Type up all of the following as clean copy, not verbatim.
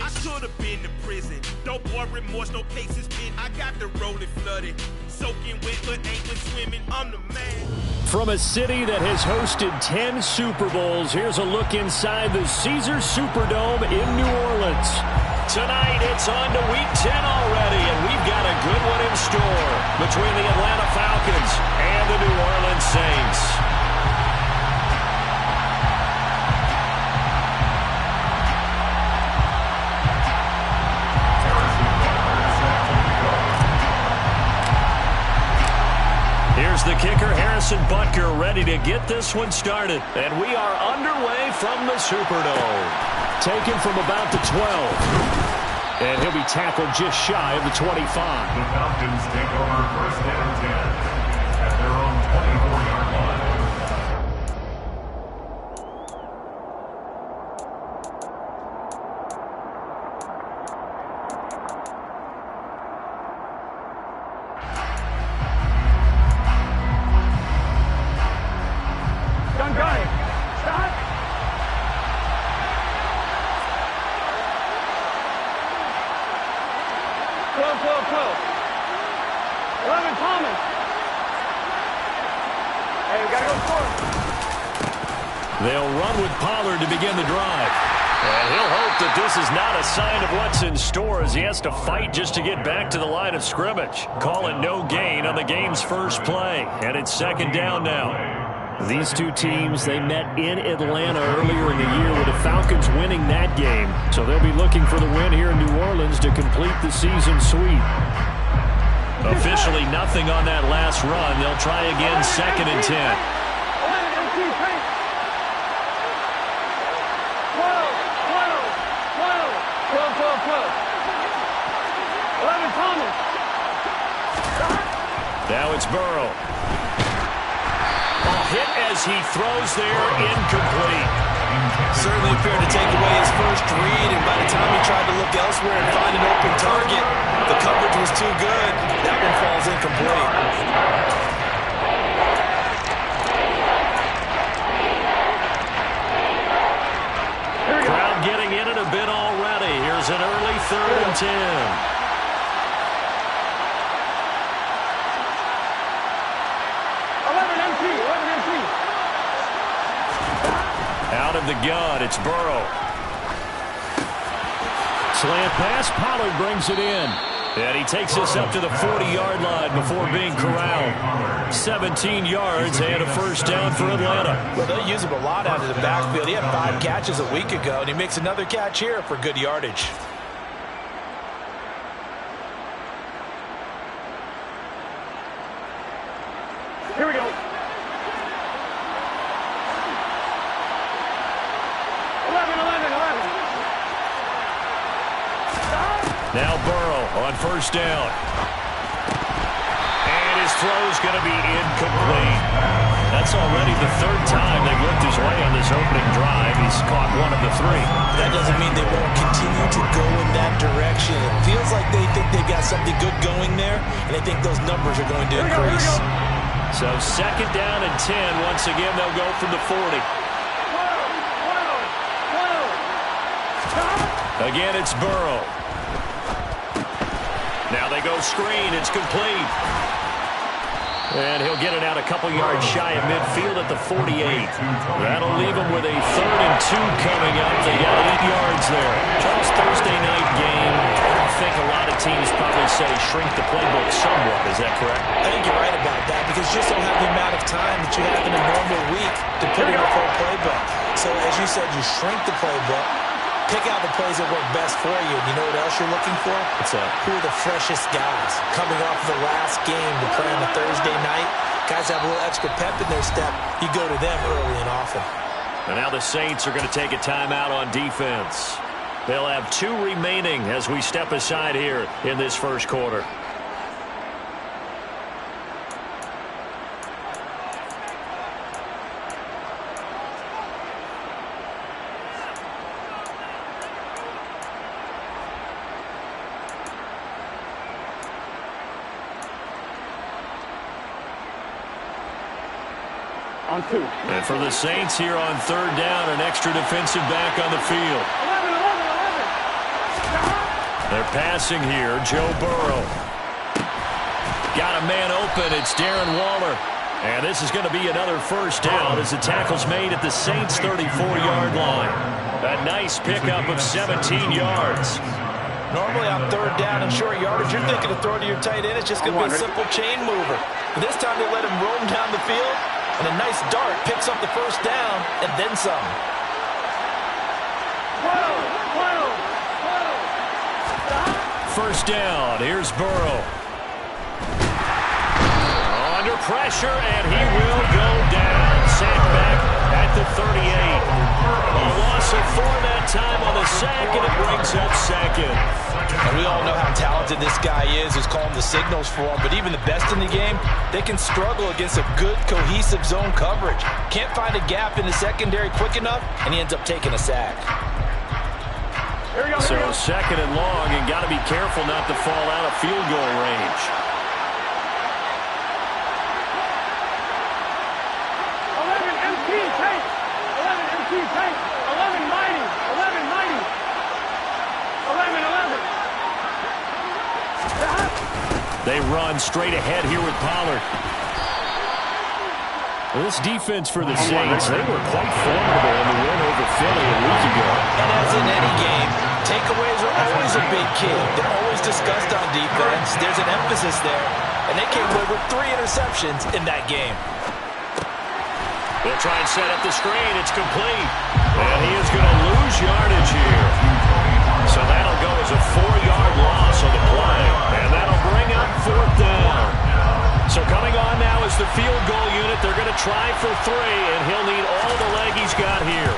I should have been to prison. No more remorse, no cases pinned. I got the rolling flooded. Soaking wet, but ain't been swimming. I'm the man. From a city that has hosted 10 Super Bowls, here's a look inside the Caesars Superdome in New Orleans. Tonight, it's on to Week 10 already, and we've got a good one in store between the Atlanta Falcons and the New Orleans Saints. Here's the kicker, Harrison Butker, ready to get this one started. And we are underway from the Superdome. Taken from about the 12. And he'll be tackled just shy of the 25. The Falcons take over first down 10 at their own 24-yard line. They'll run with Pollard to begin the drive. And he'll hope that this is not a sign of what's in store as he has to fight just to get back to the line of scrimmage. Call it no gain on the game's first play. And it's second down now. These two teams, they met in Atlanta earlier in the year with the Falcons winning that game. So they'll be looking for the win here in New Orleans to complete the season sweep. Officially nothing on that last run. They'll try again, second and 10. Now it's Burrow. A hit as he throws there, incomplete. Certainly appeared to take away his first read, and by the time he tried to look elsewhere and find an open target, the coverage was too good. That one falls incomplete. Crowd getting in it a bit already. Here's an early 3rd and 10. Out of the gun, it's Burrow. Slant pass, Pollard brings it in. And he takes us up to the 40-yard line before being corralled. 17 yards and a first down for Atlanta. Well, they'll use him a lot out of the backfield. He had 5 catches a week ago, and he makes another catch here for good yardage. Here we go. Now Burrow on first down. And his throw's going to be incomplete. That's already the 3rd time they've looked his way on this opening drive. He's caught one of the 3. That doesn't mean they won't continue to go in that direction. It feels like they think they've got something good going there, and they think those numbers are going to increase. So second down and 10. Once again, they'll go from the 40. Again, it's Burrow. Now they go screen. It's complete. And he'll get it out a couple yards shy of midfield at the 48. That'll leave him with a 3rd and 2 coming up. They got 8 yards there. Charles, Thursday night game. I think a lot of teams probably say shrink the playbook somewhat. Is that correct? I think you're right about that because you just don't have the amount of time that you have in a normal week to put in a full playbook. So as you said, you shrink the playbook. Pick out the plays that work best for you. And you know what else you're looking for? What's that? Who are the freshest guys coming off the last game to play on a Thursday night? Guys have a little extra pep in their step. You go to them early and often. And now the Saints are going to take a timeout on defense. They'll have 2 remaining as we step aside here in this first quarter. On 2. And for the Saints here on 3rd down, an extra defensive back on the field. 11. They're passing here. Joe Burrow. Got a man open. It's Darren Waller. And this is going to be another first down as the tackle's made at the Saints' 34-yard line. A nice pickup of 17 yards. Normally on third down and short yardage, you're thinking of throwing to your tight end. It's just going to be a simple chain mover. But this time they let him roam down the field, and a nice dart picks up the first down and then some. First down. Here's Burrow. Under pressure, and he will go down. Sacked back at the 38. A loss of 4 that time on the sack, and it brings up second. And we all know how talented this guy is, who's calling the signals for him. But even the best in the game, they can struggle against a good, cohesive zone coverage. Can't find a gap in the secondary quick enough, and he ends up taking a sack. So second and long, and got to be careful not to fall out of field goal range. 11. They run straight ahead here with Pollard. Well, this defense for the Saints, they were quite formidable in the win over Philly a week ago. And as in any game, takeaways are always a big key. They're always discussed on defense. There's an emphasis there. And they came away with 3 interceptions in that game. They'll try and set up the screen. It's complete. And he is going to lose yardage here. So that'll go as a 4-yard loss on the play. And that'll bring up 4th down. So coming on now is the field goal unit. They're going to try for 3, and he'll need all the leg he's got here.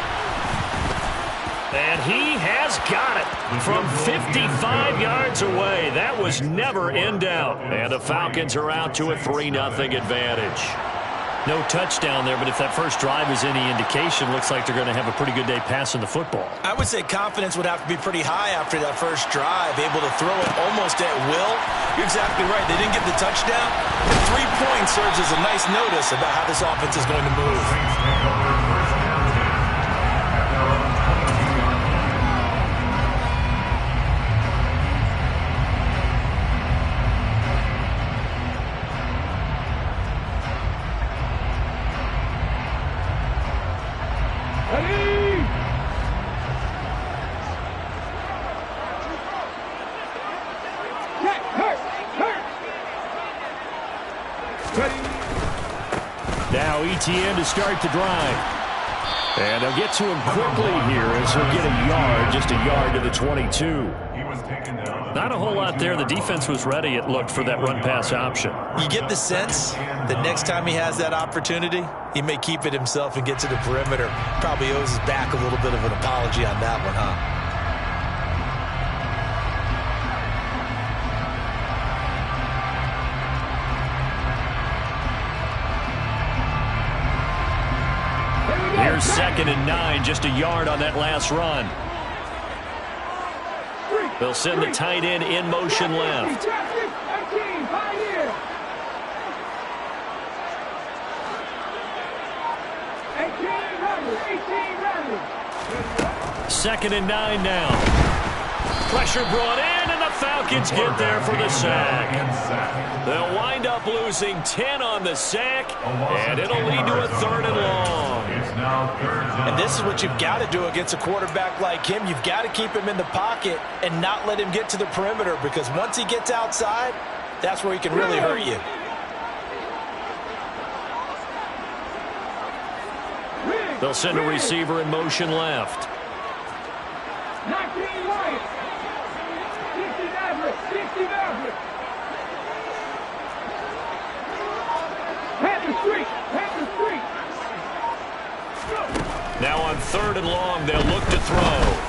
And he has got it from 55 yards away. That was never in doubt. And the Falcons are out to a 3-0 advantage. No touchdown there, but if that first drive is any indication, looks like they're going to have a pretty good day passing the football. I would say confidence would have to be pretty high after that first drive, able to throw it almost at will. You're exactly right. They didn't get the touchdown, but 3 points serves as a nice notice about how this offense is going to move. Now ETN to start the drive. And they'll get to him quickly here as he'll get a yard, just a yard to the 22. Not a whole lot there. The defense was ready, it looked, for that run-pass option. You get the sense that next time he has that opportunity, he may keep it himself and get to the perimeter. Probably owes his back a little bit of an apology on that one, huh? Here's 2nd and 9, just a yard on that last run. They'll send the tight end in motion left. Second and 9 now. Pressure brought in, and the Falcons get there for the sack. They'll wind up losing 10 on the sack, and it'll lead to a 3rd and long. And this is what you've got to do against a quarterback like him. You've got to keep him in the pocket and not let him get to the perimeter, because once he gets outside, that's where he can really hurt you. They'll send a receiver in motion left. 19 right. 60 Maverick. 60 Maverick. Panther Street. Panther Street. Now on 3rd and long, they'll look to throw.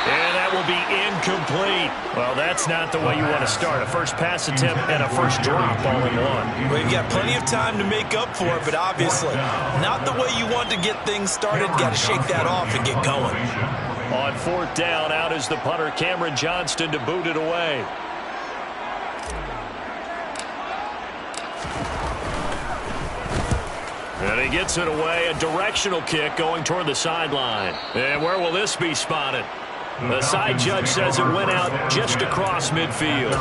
And that will be incomplete. Well, that's not the way you want to start. A first pass attempt and a first drop all in one. Well, you've got plenty of time to make up for it, but obviously not the way you want to get things started. Got to shake that off and get going. On 4th down, out is the punter, Cameron Johnston, to boot it away. And he gets it away, a directional kick going toward the sideline. And where will this be spotted? The side judge says it went out just across midfield.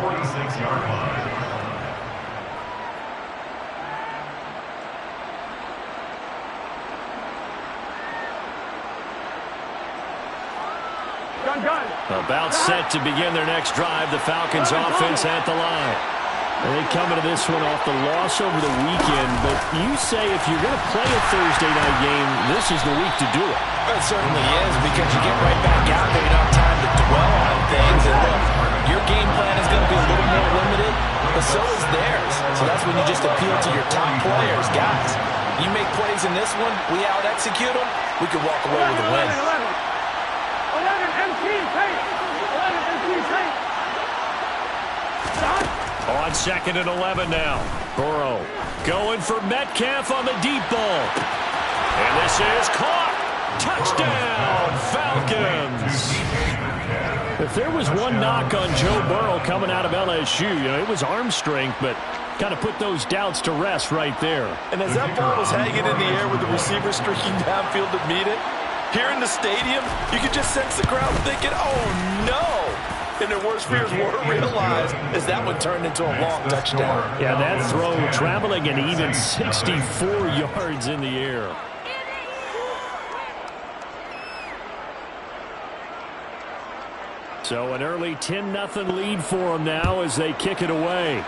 46-yard line. About set to begin their next drive. The Falcons offense at the line. They come into this one off the loss over the weekend, but you say if you're going to play a Thursday night game, this is the week to do it. It certainly is, because you get right back out there. You don't have time to dwell on things. And look, your game plan is going to be a little more limited, but so is theirs. So that's when you just appeal to your top players. Guys, you make plays in this one, we out-execute them, we can walk away with a win. 11 MC tape. 11 MC tape. On 2nd and 11 now. Burrow going for Metcalf on the deep ball. And this is caught. Touchdown, Falcons. If there was one knock on Joe Burrow coming out of LSU, it was arm strength, but kind of put those doubts to rest right there. And as that ball was hanging in the air with the receiver streaking downfield to meet it, here in the stadium, you could just sense the crowd thinking, oh, no. And their worst fears were realized as that one turned into a long touchdown. Yeah, that throw traveling an even 64 yards in the air. So an early 10-0 lead for them now as they kick it away.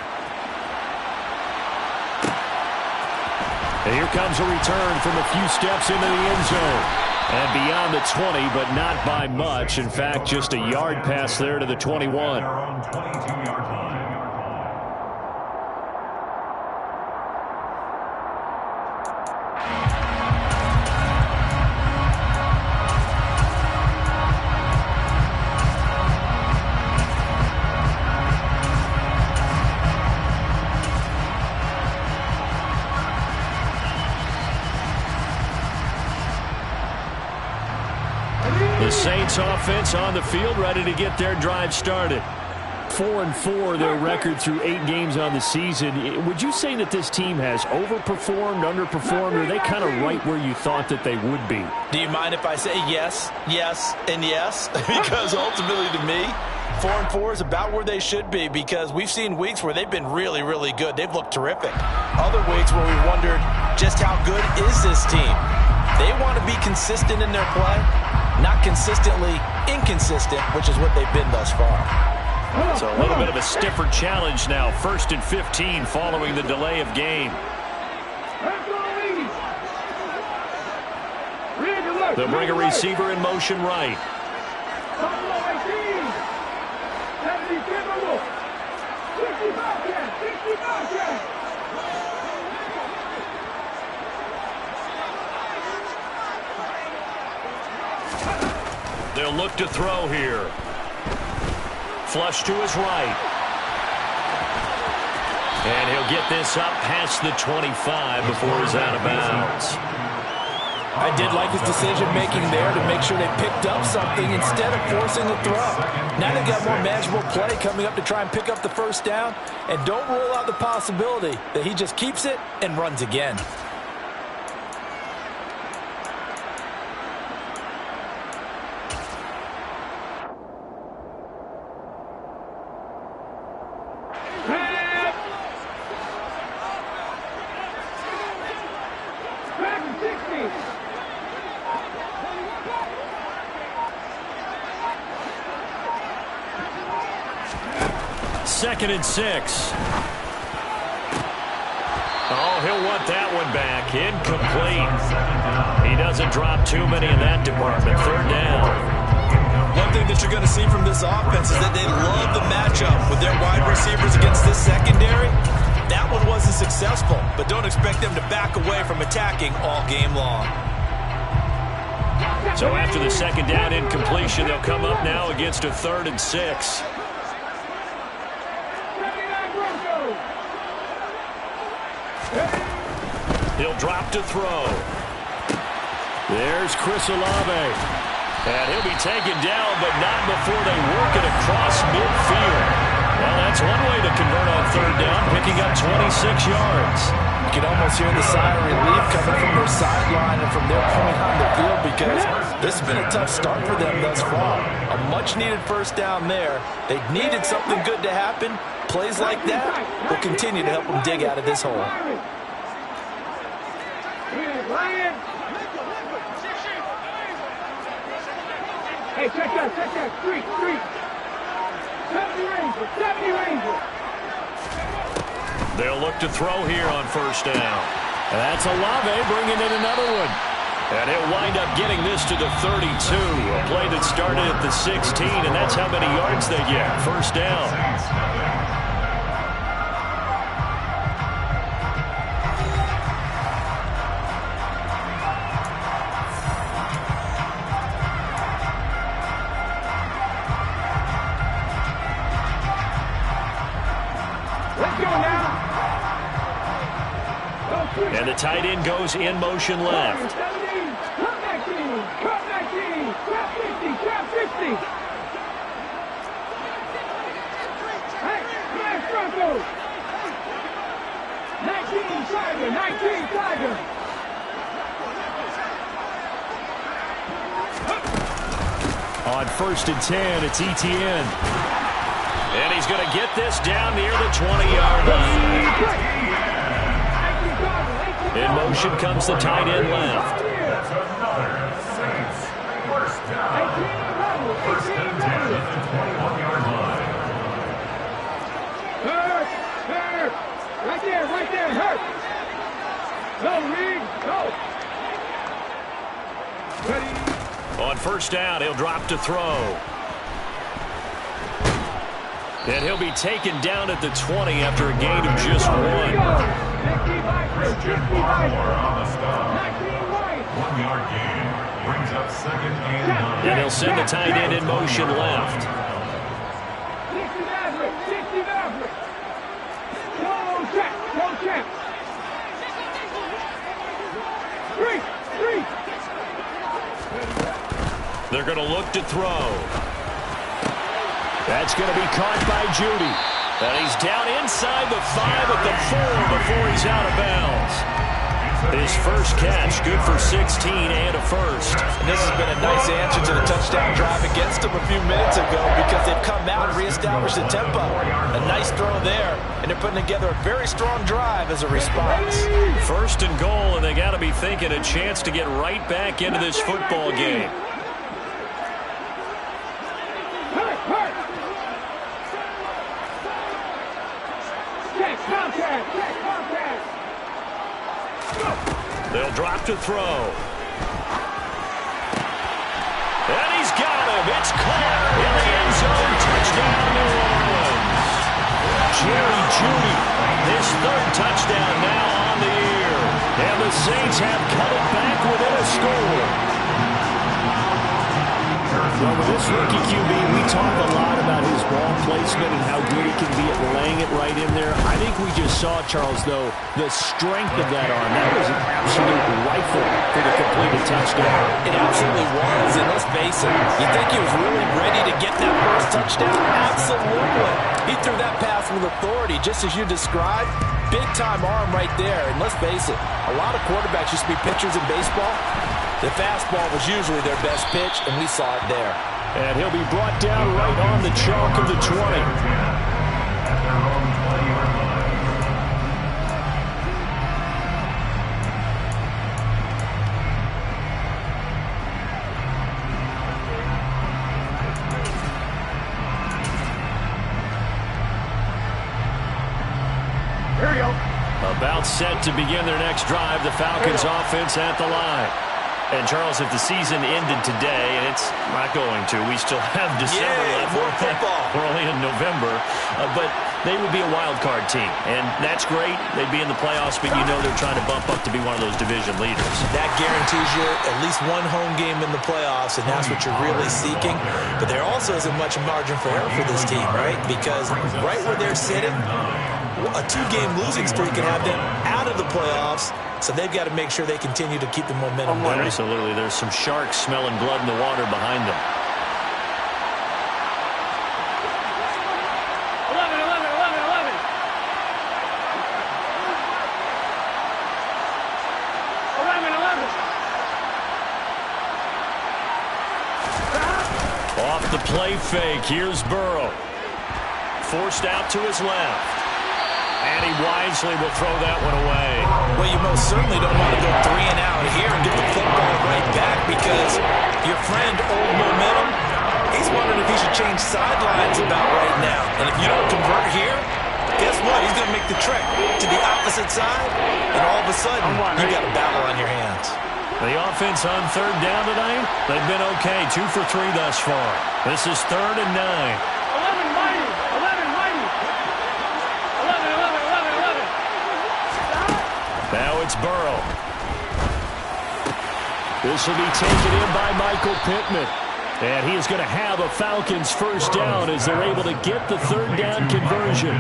And here comes a return from a few steps into the end zone. And beyond the 20, but not by much. In fact, just a yard pass there to the 21. Their own 22-yard line. The Saints offense on the field, ready to get their drive started. 4-4 their record through 8 games on the season. Would you say that this team has overperformed, underperformed, or are they kind of right where you thought that they would be? Do you mind if I say yes, yes, and yes? Because ultimately to me, 4-4 is about where they should be, because we've seen weeks where they've been really, really good. They've looked terrific. Other weeks where we wondered just how good is this team. They want to be consistent in their play, not consistently inconsistent, which is what they've been thus far. So a little bit of a stiffer challenge now. 1st and 15 following the delay of game. They'll bring a receiver in motion right. They'll look to throw here. Flush to his right. And he'll get this up past the 25 before he's out of bounds. I did like his decision-making there to make sure they picked up something instead of forcing the throw. Now they've got more manageable play coming up to try and pick up the first down. And don't rule out the possibility that he just keeps it and runs again. Second and 6. Oh, he'll want that one back. Incomplete. He doesn't drop too many in that department. 3rd down. One thing that you're going to see from this offense is that they love the matchup with their wide receivers against this secondary. That one wasn't successful, but don't expect them to back away from attacking all game long. So after the 2nd down incompletion, they'll come up now against a 3rd and 6. He'll drop to throw. There's Chris Olave. And he'll be taken down, but not before they work it across midfield. Well, that's one way to convert on third down, picking up 26 yards. You can almost hear the sigh of relief coming from their sideline and from their point on the field because this has been a tough start for them thus far. A much-needed first down there. They needed something good to happen. Plays like that will continue to help them dig out of this hole. Hey, check that. Street. 70 Ranger. They'll look to throw here on first down. And that's Olave bringing in another one. And he'll wind up getting this to the 32. A play that started at the 16, and that's how many yards they get. First down. And the tight end goes in motion left. Cut back in. Trap 50. Hey, flash Broncos. 19 Tiger. On first and 10, it's Etienne. And he's going to get this down near the 20-yard line. In motion comes the tight end left. That's another Saints first down. First and 10 at the 21-yard line. Hurt. Right there. Hurt. No, Reed. Go. Ready. On first down, he'll drop to throw. And he'll be taken down at the 20 after a gain of just 1. Christian Barmore on the stop. 1-yard gain brings up second and 9. And he'll send the tight end in motion left. 60 Maverick. No check. 3. They're going to look to throw. That's going to be caught by Judy. And he's down inside the 5 at the 4 before he's out of bounds. His first catch, good for 16 and a first. And this has been a nice answer to the touchdown drive against them a few minutes ago because they've come out and reestablished the tempo. A nice throw there, and they're putting together a very strong drive as a response. First and goal, and they got to be thinking a chance to get right back into this football game. They'll drop to throw. And he's got him. It's caught in the end zone. Touchdown, New Orleans. Jerry Jeudy, his third touchdown now on the year. And the Saints have cut it back within a score. Well, with this rookie QB, we talk a lot about his ball placement and how good he can be at laying it right in there. I think we just saw, Charles, though, the strength of that arm. That was an absolute rifle for the completed touchdown. It absolutely was, and let's face it, you think he was really ready to get that first touchdown? Absolutely. He threw that pass with authority, just as you described. Big-time arm right there, and let's face it, a lot of quarterbacks used to be pitchers in baseball. The fastball was usually their best pitch, and we saw it there. And he'll be brought down right on the chalk of the 20. At their own 20-yard line. Here we go. About set to begin their next drive, the Falcons offense at the line. And, Charles, if the season ended today, and it's not going to, we still have December left. More football. We're only in November. But they would be a wild card team. And that's great. They'd be in the playoffs, but you know they're trying to bump up to be one of those division leaders. That guarantees you at least one home game in the playoffs, and that's what you're really seeking. But there also isn't much margin for error for this team, right? Because right where they're sitting, a 2-game losing streak can have them out of the playoffs. So they've got to make sure they continue to keep the momentum going. Absolutely. There's some sharks smelling blood in the water behind them. 11 Off the play fake, here's Burrow. Forced out to his left. And he wisely will throw that one away. Well, you most certainly don't want to go 3 and out here and get the football right back because your friend, Old Momentum, he's wondering if he should change sidelines about right now. And if you don't convert here, guess what? He's going to make the trek to the opposite side, and all of a sudden, you got a battle on your hands. The offense on third down tonight, they've been okay. 2 for 3 thus far. This is 3rd and 9. 11 mighty. 11 mighty. 11. Now it's Burrow. This will be taken in by Michael Pittman. And he is going to have a Falcons first down as they're able to get the 3rd down conversion.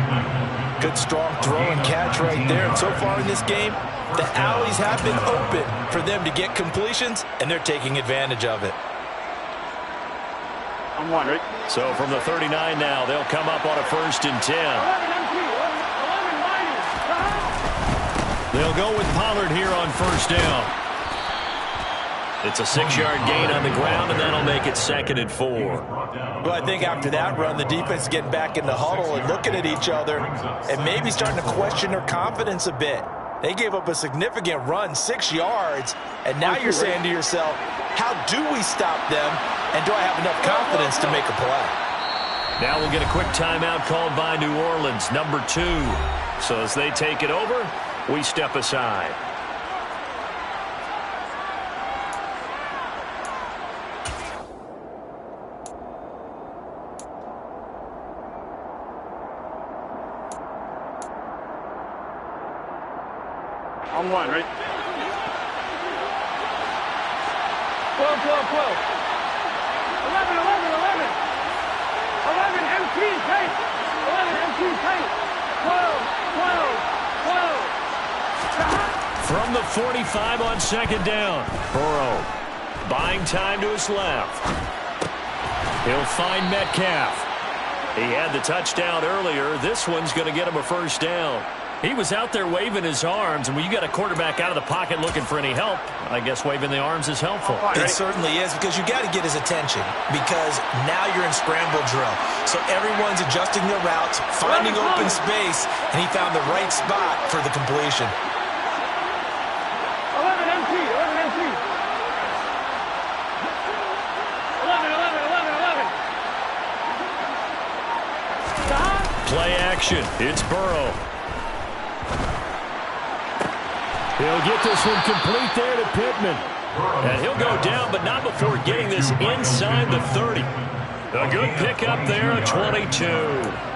Good strong throw and catch right there. And so far in this game, the alleys have been open for them to get completions, and they're taking advantage of it. I'm one, right? So from the 39 now, they'll come up on a 1st and 10. 11 empty. 11 mighty. They'll go with Pollard here on 1st down. It's a 6-yard gain on the ground, and that'll make it 2nd and 4. Well, I think after that run, the defense is getting back in the huddle and looking at each other and maybe starting to question their confidence a bit. They gave up a significant run, 6 yards, and now you're saying to yourself, how do we stop them, and do I have enough confidence to make a play? Now we'll get a quick timeout called by New Orleans, number 2. So as they take it over, we step aside. I'm one, right? 12, 12, 12. 11 MT tight. 11 MT tight. 12, 12, 12. From the 45 on 2nd down, Burrow buying time to his left. He'll find Metcalf. He had the touchdown earlier. This one's going to get him a 1st down. He was out there waving his arms, and when you got a quarterback out of the pocket looking for any help, I guess waving the arms is helpful. It certainly is, because you got to get his attention, because now you're in scramble drill. So everyone's adjusting their routes, finding open space, and he found the right spot for the completion. 11 MT. 11 MT. 11, 11, 11, 11. Stop. Play action. It's Burrow. He'll get this one complete there to Pittman. And he'll go down, but not before getting this inside the 30. A good pickup there, a 22.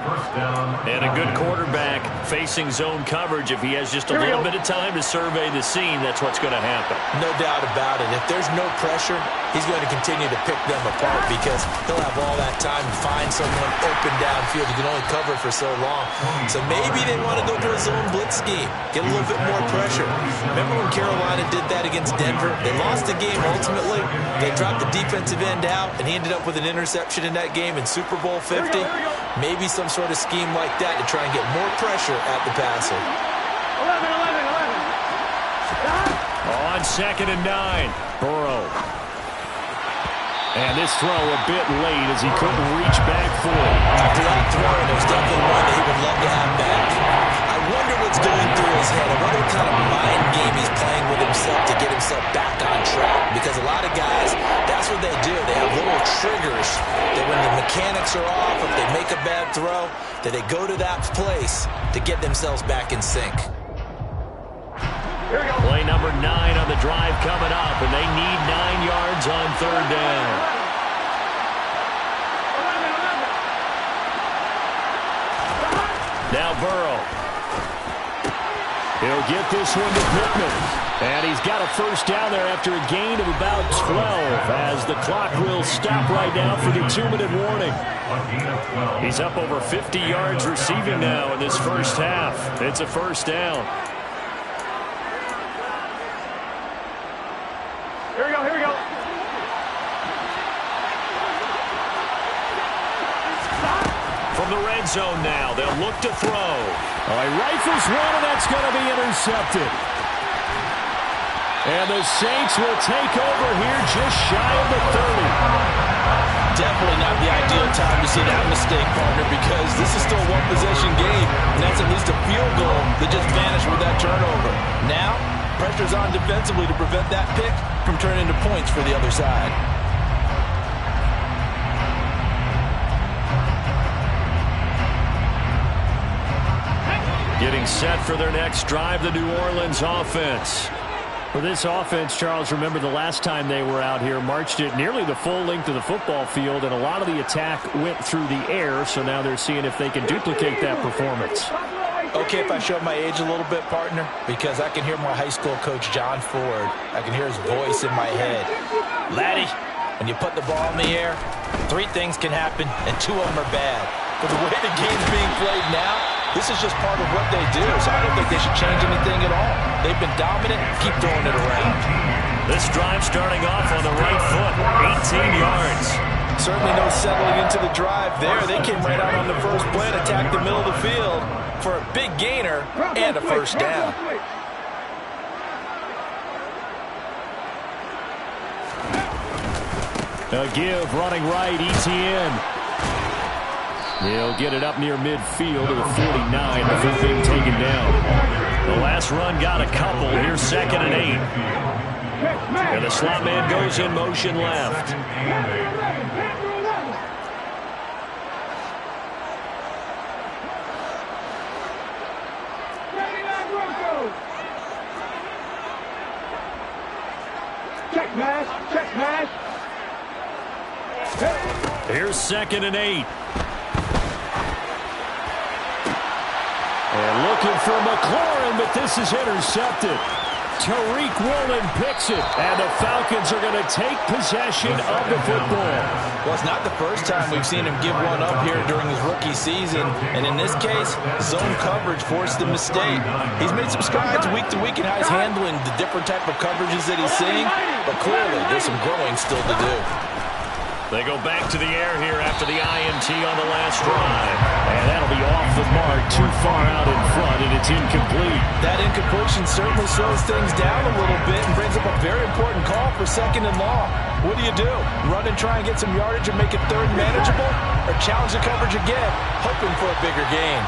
And a good quarterback facing zone coverage. If he has just a little bit of time to survey the scene, that's what's going to happen. No doubt about it. If there's no pressure, he's going to continue to pick them apart because he'll have all that time to find someone open downfield. He can only cover for so long. So maybe they want to go to a zone blitz scheme, get a little bit more pressure. Remember when Carolina did that against Denver? They lost the game ultimately. They dropped the defensive end out, and he ended up with an interception in that game in Super Bowl 50. Maybe some sort of scheme like that to try and get more pressure at the passer. 11, 11, 11. Stop. On 2nd and 9, Burrow. And this throw a bit late as he couldn't reach back for it. After that throw, it was definitely one that he would love to have back. I wonder what's going through his head. I wonder what kind of mind game he's playing with himself to get himself back on track. Because a lot of guys, that's what they do. They have little triggers that when the mechanics are off, if they make a bad throw, that they go to that place to get themselves back in sync. Play number 9 on the drive coming up, and they need 9 yards on 3rd down. 11, 11. Now Burrow. He'll get this one to Pittman. And he's got a 1st down there after a gain of about 12 as the clock will stop right now for the 2-minute warning. He's up over 50 yards receiving now in this 1st half. It's a 1st down. Here we go, here we go. From the red zone now, they'll look to throw. Oh, he rifles one, and that's going to be intercepted. And the Saints will take over here just shy of the 30. Definitely see that mistake, partner, because this is still a one-possession game, and that's at least a field goal that just vanished with that turnover. Now, pressure's on defensively to prevent that pick from turning into points for the other side. Getting set for their next drive, the New Orleans offense. For this offense, Charles, remember the last time they were out here, marched it nearly the full length of the football field, and a lot of the attack went through the air, so now they're seeing if they can duplicate that performance. Okay, if I show my age a little bit, partner, because I can hear my high school coach, John Ford. I can hear his voice in my head. Laddie, when you put the ball in the air, 3 things can happen, and 2 of them are bad. But the way the game's being played now, this is just part of what they do, so I don't think they should change anything at all. They've been dominant. Keep throwing it around. This drive starting off on the right foot, 18 yards. Certainly no settling into the drive there. They came right out on the first play and attacked the middle of the field for a big gainer and a first down. A give running right, Etienne. He'll get it up near midfield to the 49 before being taken down. The last run got a couple. Here's 2nd and 8. And the slot man goes in motion left. Check mash, check mash. Here's 2nd and 8. And looking for McLaurin, but this is intercepted. Tariq Woolen picks it, and the Falcons are going to take possession of the football. Well, it's not the first time we've seen him give one up here during his rookie season, and in this case, zone coverage forced the mistake. He's made some strides week to week in how he's handling the different type of coverages that he's seeing, but clearly there's some growing still to do. They go back to the air here after the INT on the last drive. And that'll be off the mark, too far out in front, and it's incomplete. That incompletion certainly slows things down a little bit and brings up a very important call for 2nd and long. What do? Run and try and get some yardage and make it 3rd and manageable? Or challenge the coverage again, hoping for a bigger gain?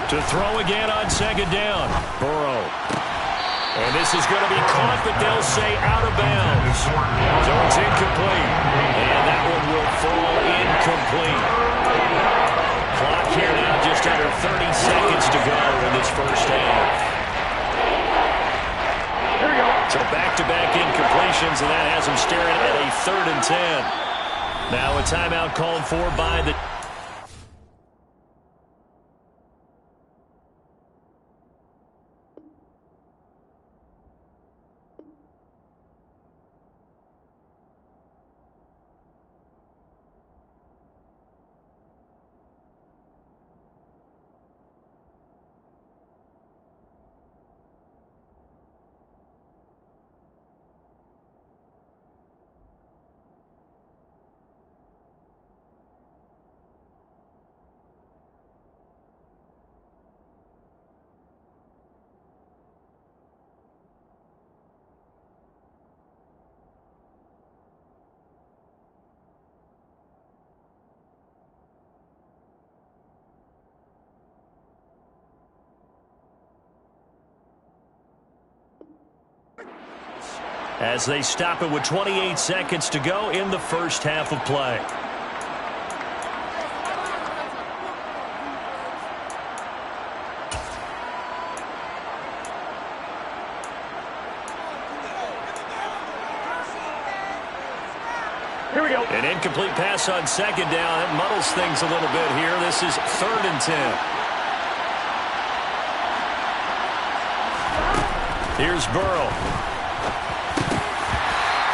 To throw again on 2nd down. Burrow. And this is going to be caught, but they'll say out of bounds. So it's incomplete. And that one will fall incomplete. Clock here now just under 30 seconds to go in this first half. Here we go. So back-to-back incompletions, and that has them staring at a 3rd and 10. Now a timeout called for by the... As they stop it with 28 seconds to go in the first half of play. Here we go. An incomplete pass on 2nd down. That muddles things a little bit here. This is 3rd and 10. Here's Burrow.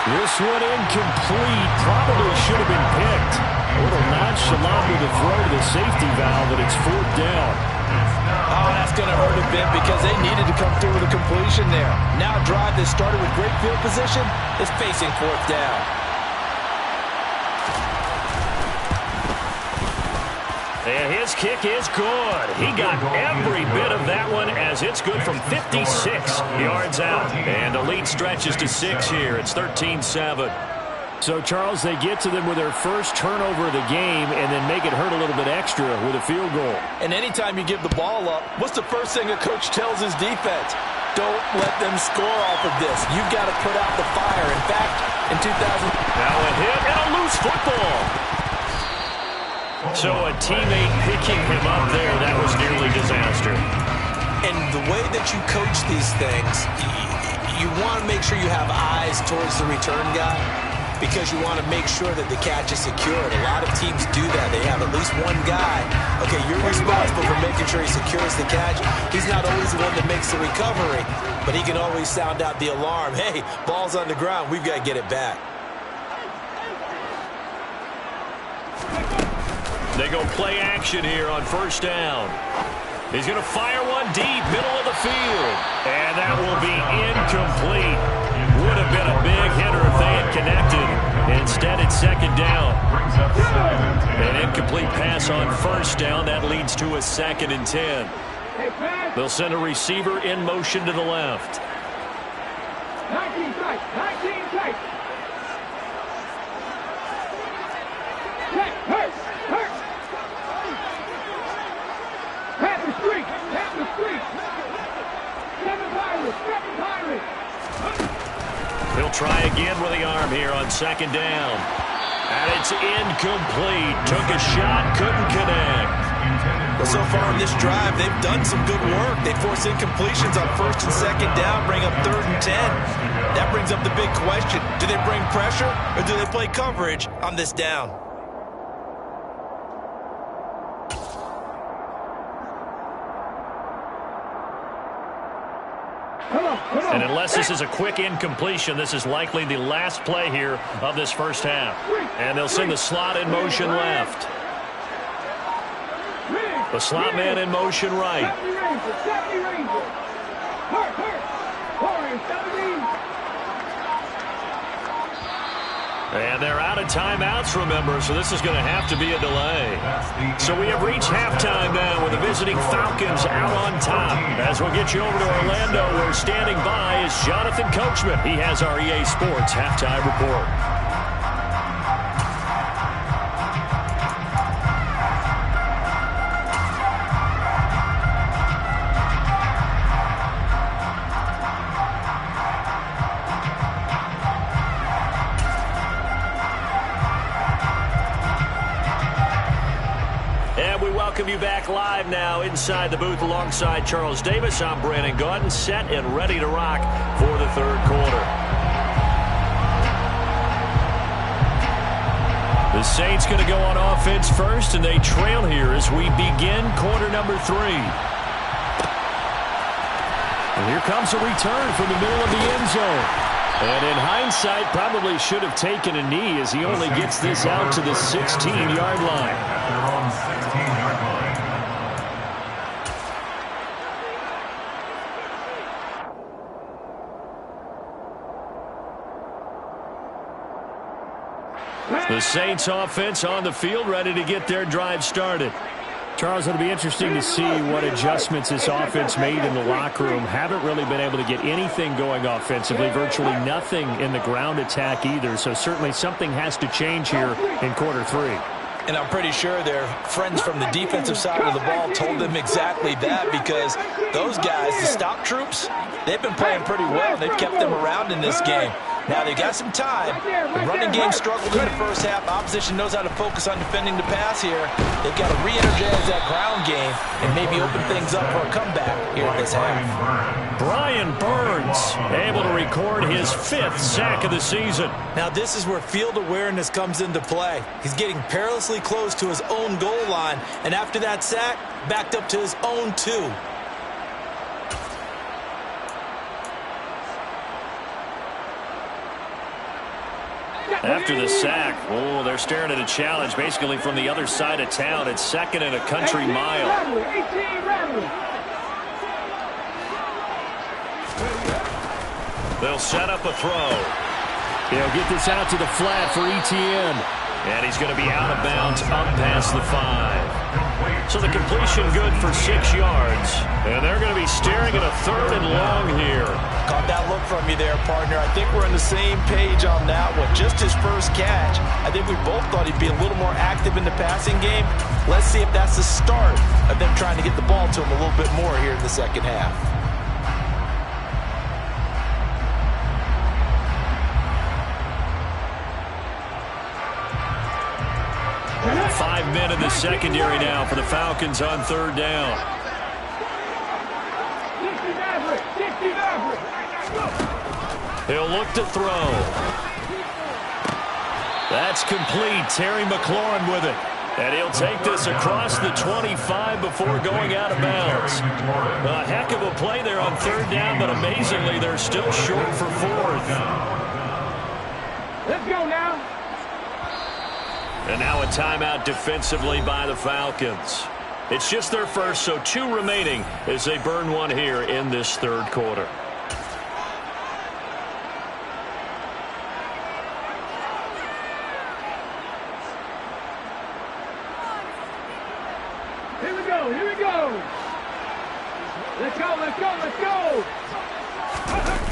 This one incomplete. Probably should have been picked. A little nonchalant with the throw to the safety valve, but it's 4th down. Oh, that's going to hurt a bit because they needed to come through with a completion there. Now a drive that started with great field position is facing 4th down. And his kick is good. He got every bit of that one as it's good from 56 yards out. And the lead stretches to 6 here. It's 13-7. So, Charles, they get to them with their first turnover of the game and then make it hurt a little bit extra with a field goal. And anytime you give the ball up, what's the first thing a coach tells his defense? Don't let them score off of this. You've got to put out the fire. In fact, in 2000... Now a hit and a loose football. So a teammate picking him up there, that was nearly disaster. And the way that you coach these things, you want to make sure you have eyes towards the return guy, because you want to make sure that the catch is secured. A lot of teams do that. They have at least one guy. Okay, you're responsible for making sure he secures the catch. He's not always the one that makes the recovery, but he can always sound out the alarm. Hey, ball's on the ground. We've got to get it back. They go play action here on first down. He's going to fire one deep, middle of the field. And that will be incomplete. Would have been a big hitter if they had connected. Instead, it's second down. An incomplete pass on first down. That leads to a 2nd and 10. They'll send a receiver in motion to the left. 19 strikes. 19 strikes. Check. Hurt. Pat the street. Seven Pirates. He'll try again with the arm here on second down. And it's incomplete. Took a shot, couldn't connect. Well, so far in this drive, they've done some good work. They force incompletions on first and second down, bring up 3rd and 10. That brings up the big question. Do they bring pressure or do they play coverage on this down? And unless this is a quick incompletion, this is likely the last play here of this first half. And they'll send the slot in motion left. The slot man in motion right. And they're out of timeouts, remember, so this is going to have to be a delay. So we have reached halftime now with the visiting Falcons out on top. As we'll get you over to Orlando, where standing by is Jonathan Coachman. He has our EA Sports halftime report. Welcome you back live now inside the booth alongside Charles Davis. I'm Brandon Gaudin, set and ready to rock for the third quarter. The Saints going to go on offense first, and they trail here as we begin quarter number 3. And here comes a return from the middle of the end zone. And in hindsight, probably should have taken a knee as he only gets this out to the 16-yard line. They're on 16-yard line. The Saints offense on the field, ready to get their drive started. Charles, it'll be interesting to see what adjustments this offense made in the locker room. Haven't really been able to get anything going offensively, virtually nothing in the ground attack either. So certainly something has to change here in quarter 3. And I'm pretty sure their friends from the defensive side of the ball told them exactly that, because those guys, the stop troops, they've been playing pretty well. They've kept them around in this game. Now, they've got some time. The running game struggled in the first half. Opposition knows how to focus on defending the pass here. They've got to re-energize that ground game and maybe open things up for a comeback here in this half. Brian Burns able to record his 5th sack of the season. Now, this is where field awareness comes into play. He's getting perilously close to his own goal line, and after that sack, backed up to his own 2. After the sack, oh, they're staring at a challenge basically from the other side of town. It's 2nd and a country mile. They'll set up a throw. He'll get this out to the flat for Etienne. And he's going to be out of bounds up past the 5. So the completion good for 6 yards. And they're going to be staring at a 3rd and long here. Caught that look from you there, partner. I think we're on the same page on that one. Just his first catch. I think we both thought he'd be a little more active in the passing game. Let's see if that's the start of them trying to get the ball to him a little bit more here in the second half. 5 men in the secondary now for the Falcons on 3rd down. 60 Maverick. 60 Maverick. He'll look to throw. That's complete. Terry McLaurin with it. And he'll take this across the 25 before going out of bounds. A heck of a play there on 3rd down, but amazingly, they're still short for 4th. Let's go now. And now a timeout defensively by the Falcons. It's just their first, so 2 remaining as they burn one here in this 3rd quarter. Here we go. Here we go. Let's go. Let's go. Let's go.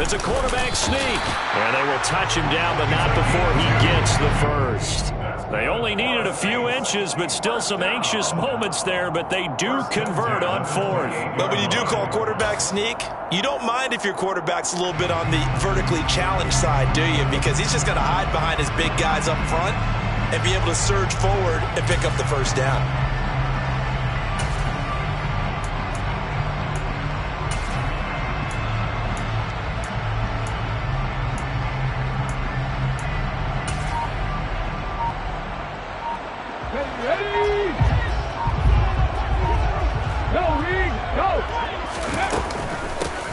It's a quarterback sneak. And they will touch him down, but not before he gets the first. They only needed a few inches, but still some anxious moments there, but they do convert on 4th. But when you do call quarterback sneak, you don't mind if your quarterback's a little bit on the vertically challenged side, do you? Because he's just going to hide behind his big guys up front and be able to surge forward and pick up the first down.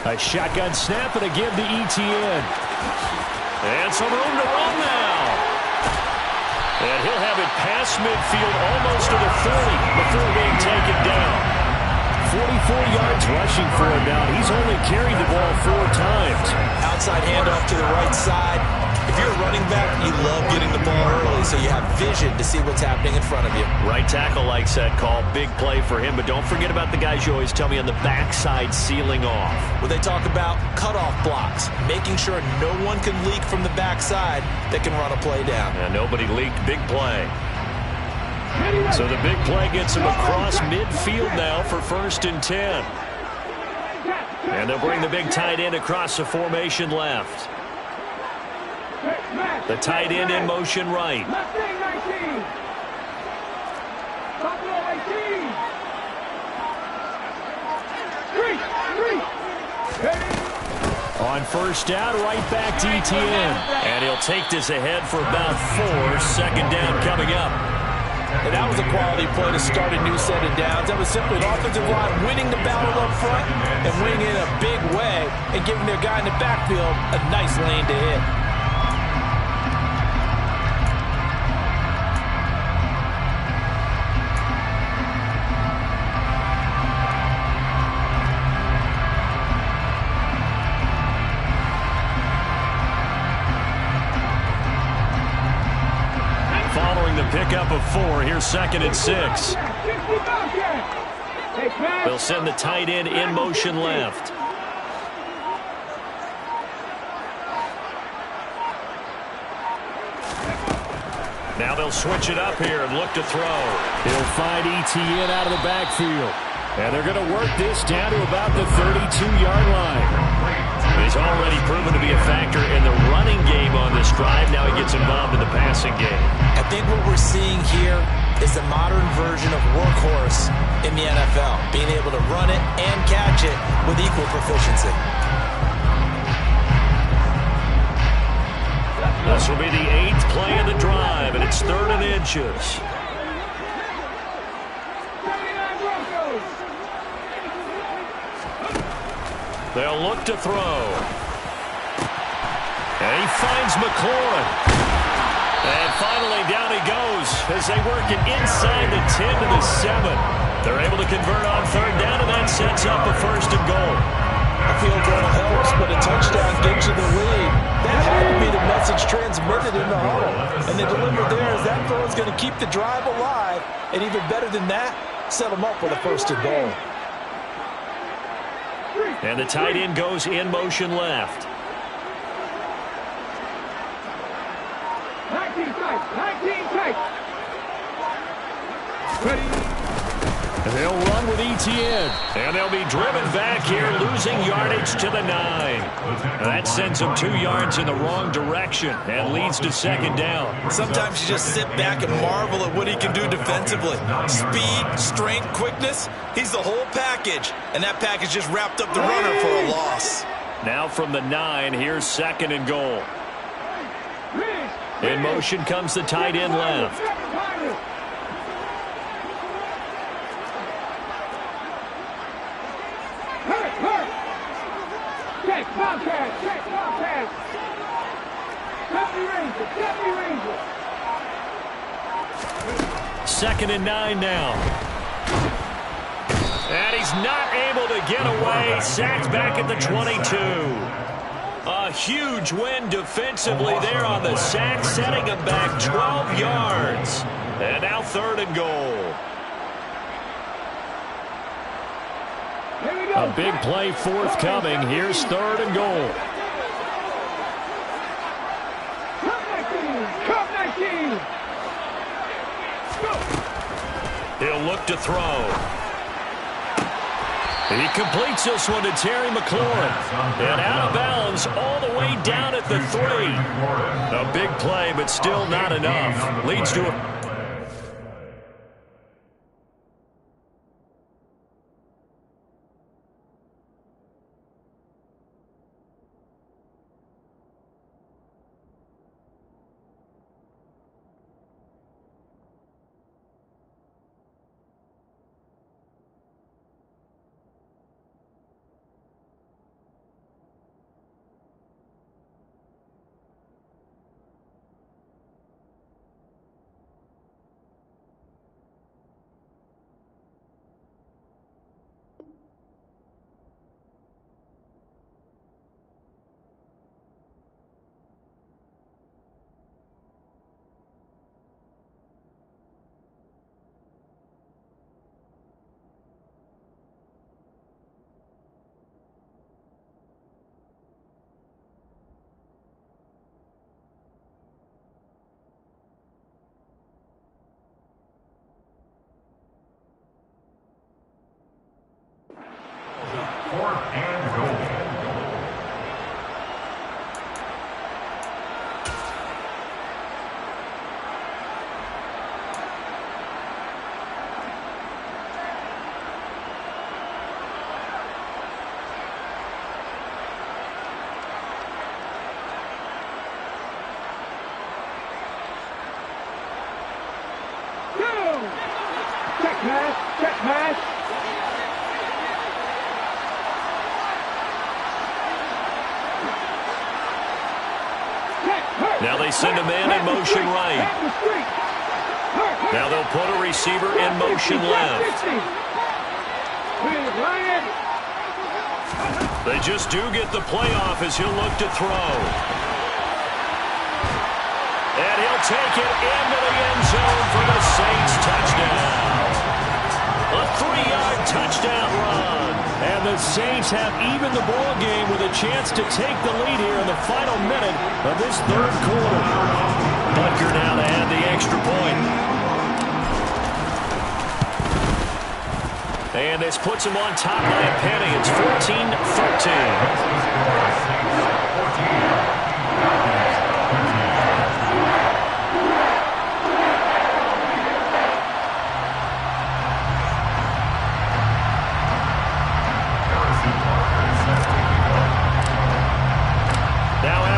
A shotgun snap and a give to Etienne. And some room to run now. And he'll have it past midfield almost to the 40 before being taken down. 44 yards rushing for him now. He's only carried the ball 4 times. Outside handoff to the right side. If you're a running back, you love getting the ball early so you have vision to see what's happening in front of you. Right tackle likes that call. Big play for him, but don't forget about the guys you always tell me on the backside sealing off. Well, they talk about cutoff blocks, making sure no one can leak from the backside that can run a play down. And nobody leaked. Big play. So the big play gets him across midfield now for 1st and 10. And they'll bring the big tight end across the formation left. The tight end in motion right. On 1st down, right back to Etienne. And he'll take this ahead for about 4. 2nd down coming up. And that was a quality play to start a new set of downs. That was simply an offensive line winning the battle up front and winning in a big way and giving their guy in the backfield a nice lane to hit. Pickup of 4. Here's 2nd and 6. They'll send the tight end in motion left. Now they'll switch it up here and look to throw. He'll find Etienne out of the backfield. And they're going to work this down to about the 32-yard line. He's already proven to be a factor in the running game on this drive. Now he gets involved in the passing game. I think what we're seeing here is the modern version of workhorse in the NFL, being able to run it and catch it with equal proficiency. This will be the 8th play of the drive, and it's 3rd and inches. They'll look to throw. And he finds McLaurin. And finally down he goes as they work it inside the 10 to the 7. They're able to convert on 3rd down, and that sets up a 1st and goal. A field goal helps, but a touchdown gives you the lead. That had to be the message transmitted in the huddle. And they delivered there as that throw is going to keep the drive alive. And even better than that, set them up with a 1st and goal. And the tight end goes in motion left. 19 tight. They'll run with Etienne. And they'll be driven back here, losing yardage to the 9. That sends them 2 yards in the wrong direction and leads to 2nd down. Sometimes you just sit back and marvel at what he can do defensively. Speed, strength, quickness. He's the whole package. And that package just wrapped up the runner for a loss. Now from the 9, here's 2nd and goal. In motion comes the tight end left. Check, Bobcat. Deputy Ranger. 2nd and 9 now. And he's not able to get away. Sacked back at the 22. A huge win defensively there on the sack, setting him back 12 yards. And now 3rd and goal. A big play forthcoming. Here's 3rd and goal. Come 19. He'll look to throw. He completes this one to Terry McLaurin. And out of bounds all the way down at the 3. A big play, but still not enough. Leads to a... Check pass. Now they send a man in motion right. Now they'll put a receiver in motion left. They just do get the play off as he'll look to throw. And he'll take it into the end zone for the Saints touchdown. A 3-yard touchdown run. And the Saints have evened the ball game with a chance to take the lead here in the final minute of this 3rd quarter. Butker now to add the extra point. And this puts him on top by a penny. It's 14-13.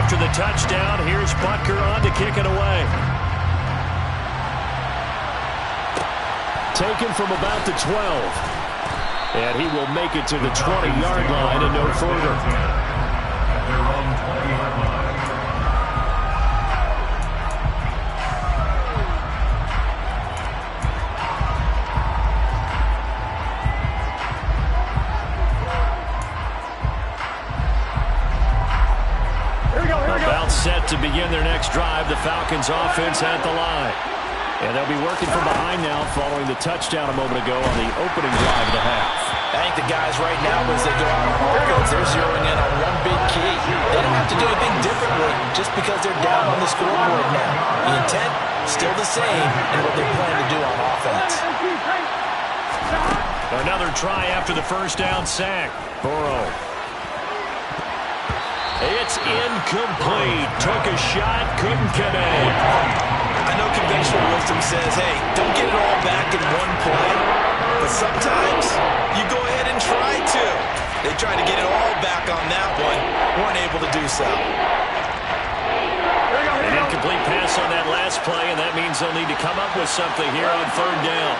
After the touchdown, here's Butker on to kick it away. Taken from about the 12. And he will make it to the 20-yard line and no further. They're on the 20-yard line. Set to begin their next drive. The Falcons offense at the line. And they'll be working from behind now following the touchdown a moment ago on the opening drive of the half. I think the guys right now, as they go out on offense, they're zeroing in on one big key. They don't have to do anything differently just because they're down on the scoreboard now. The intent, still the same, and what they plan to do on offense. Another try after the first down sack. Burrow. It's incomplete. Took a shot, couldn't connect. I know conventional wisdom says, hey, don't get it all back in one play. But sometimes you go ahead and try to. They tried to get it all back on that one. Weren't able to do so. An incomplete pass on that last play, and that means they'll need to come up with something here on third down.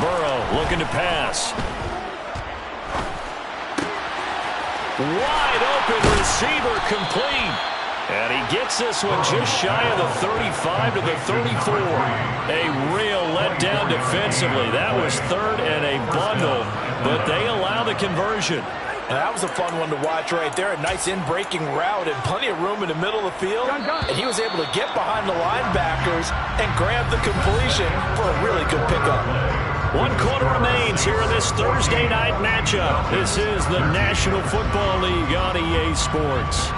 Burrow looking to pass. Wide open receiver complete. And he gets this one just shy of the 35 to the 34. A real letdown defensively. That was third and a bundle, but they allow the conversion. And that was a fun one to watch right there. A nice in-breaking route and plenty of room in the middle of the field. And he was able to get behind the linebackers and grab the completion for a really good pickup. 1 quarter remains here in this Thursday night matchup. This is the National Football League on EA Sports.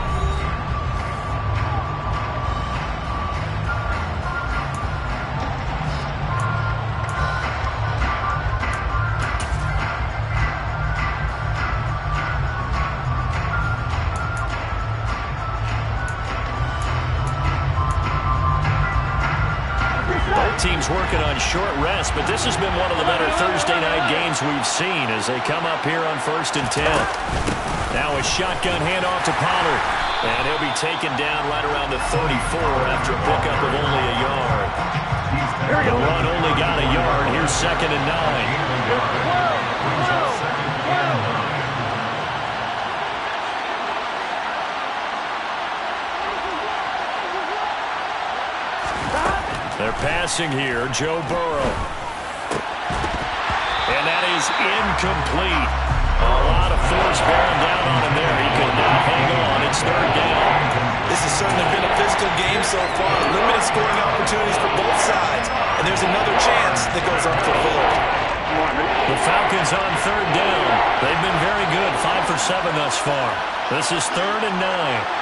Teams working on short rest, but this has been one of the better Thursday night games we've seen as they come up here on 1st and 10. Now a shotgun handoff to Pollard, and he'll be taken down right around the 34 after a pickup of only a yard. The run only got a yard. Here's 2nd and 9. They're passing here, Joe Burrow. And that is incomplete. A lot of force bearing down on him there. He could not hang on. It's 3rd down. This has certainly been a physical game so far. Limited scoring opportunities for both sides. And there's another chance that goes unfulfilled. The Falcons on 3rd down. They've been very good, 5 for 7 thus far. This is 3rd and 9.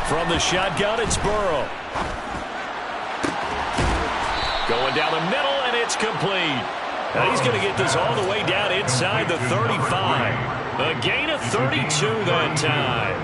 From the shotgun, it's Burrow. Going down the middle, and it's complete. And he's going to get this all the way down inside the 35. A gain of 32 that time.